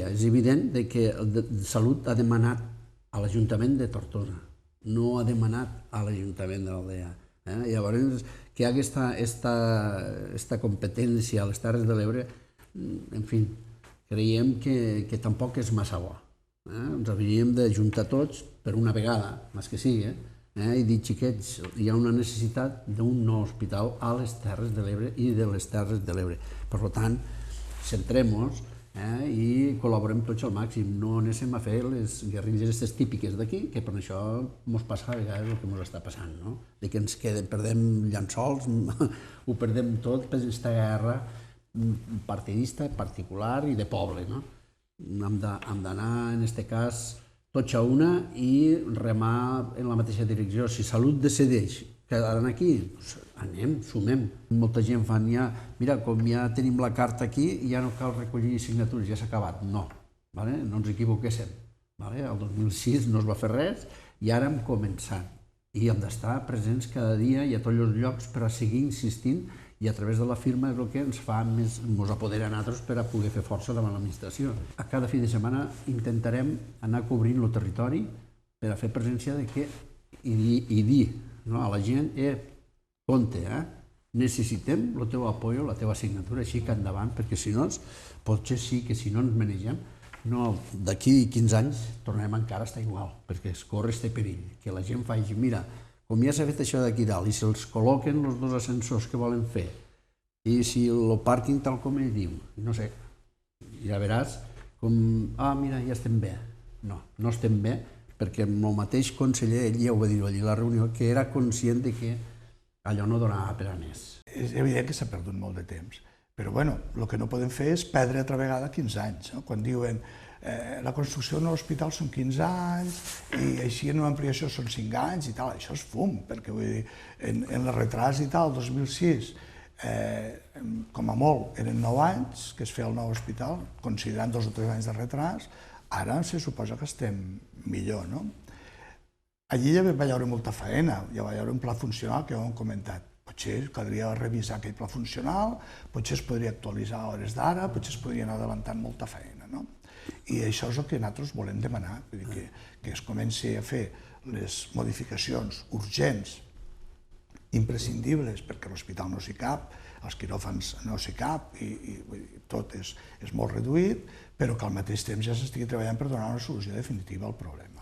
dia. És evident que Salut ha demanat a l'Ajuntament de Tortosa, no ha demanat a l'Ajuntament de l'Aldea. Llavors, que hi ha aquesta competència a les Terres de l'Ebre, en fi, creiem que tampoc és massa bo. Ens hauríem d'ajuntar tots per una vegada, més que sigui, i dir, xiquets, hi ha una necessitat d'un nou hospital a les Terres de l'Ebre i de les Terres de l'Ebre. Per tant, centrem-nos i col·laborem tots al màxim. No anem a fer les guerrilles aquestes típiques d'aquí, que per això ens passa a vegades el que ens està passant, no? De que ens perdem llençols, ho perdem tot per aquesta guerra partidista, particular i de poble, no? Hem d'anar, en aquest cas, tots a una i remar en la mateixa direcció. Si Salut decideix quedar aquí, anem, sumem. Molta gent fan ja, mira, com ja tenim la carta aquí, ja no cal recollir signatures, ja s'ha acabat. No, no ens equivoquéssim. El 2006 no es va fer res i ara hem començat. I hem d'estar presents cada dia i a tots els llocs per a seguir insistint i a través de la firma és el que ens fa més, ens apodera a nosaltres per a poder fer força davant l'administració. A cada fi de setmana intentarem anar cobrint el territori per a fer presència i dir a la gent, compte, necessitem el teu apoyo, la teva signatura, així que endavant, perquè si no, potser sí que si no ens manegem, d'aquí 15 anys tornarem encara a estar igual, perquè es corre aquest perill, que la gent faci, mira, com ja s'ha fet això d'aquí dalt, i si els col·loquen els dos ascensors que volen fer, i si el pàrquing tal com ell diu, no sé, ja veràs com, mira, ja estem bé. No, no estem bé, perquè el mateix conseller, ell ja ho va dir allà a la reunió, que era conscient que allò no donava per a més. És evident que s'ha perdut molt de temps, però bueno, el que no podem fer és perdre altra vegada 15 anys. Quan diuen la construcció d'un hospital són 15 anys i així en una ampliació són 5 anys i tal, això és fum, perquè vull dir, en el retras i tal, el 2006, com a molt eren 9 anys que es feia el nou hospital, considerant 2 o 3 anys de retras, ara se suposa que estem millor, no? Allí ja va haver molta feina, ja va haver un pla funcional que ho hem comentat. Potser caldria revisar aquell pla funcional, potser es podria actualitzar a hores d'ara, potser es podria anar adelantant molta feina, no? I això és el que nosaltres volem demanar, que es comenci a fer les modificacions urgents, imprescindibles, perquè l'hospital no s'hi cap, els quiròfans no s'hi cap, i tot és molt reduït, però que al mateix temps ja s'estigui treballant per donar una solució definitiva al problema.